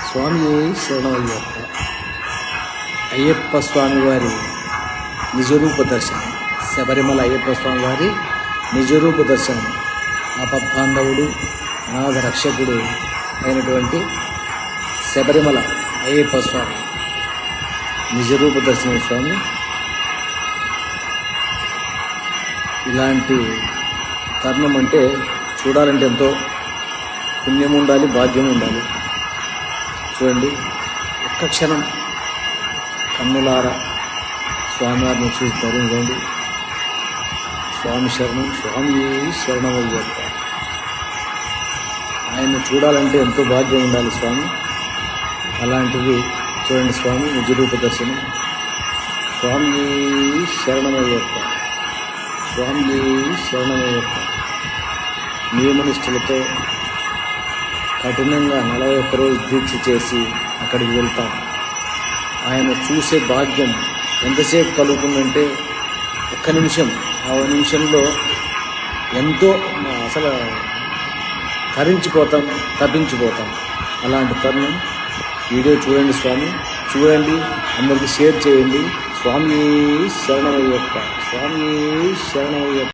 స్వామి శరణమయ్యప్ప. అయ్యప్ప స్వామి వారి నిజరూప దర్శనం, శబరిమల అయ్యప్ప స్వామి వారి నిజరూప దర్శనం. ఆపద్బాంధవుడు, అనాథ రక్షకుడు అయినటువంటి శబరిమల అయ్యప్ప స్వామి నిజరూప దర్శనం. స్వామి ఇలాంటి తరుణం అంటే చూడాలంటే ఎంతో పుణ్యం ఉండాలి, భాగ్యం ఉండాలి. చూడండి, ఒక్క క్షణం కన్నులారా స్వామివారిని చూసి ధరించండి. స్వామి శరణం, స్వామి శరణమయ్యప్ప. ఆయన్ని చూడాలంటే ఎంతో భాగ్యం ఉండాలి స్వామి. అలాంటిది చూడండి స్వామి నిజరూప దర్శనం. స్వామి శరణమయ్యప్ప, స్వామి శరణమయ్యప్ప. నియమనిష్టలతో కఠినంగా 41 రోజు దీక్ష చేసి అక్కడికి వెళ్తాం. ఆయన చూసే భాగ్యం ఎంతసేపు కలుగుతుందంటే ఒక్క నిమిషం, ఆ నిమిషంలో ఎంతో అసలు తరించిపోతాం, తప్పించిపోతాం. అలాంటి తరుణం వీడియో చూడండి స్వామి, చూడండి, అందరికీ షేర్ చేయండి. స్వామి శరణమయ్యప్ప, స్వామి శరణమయ్యప్ప.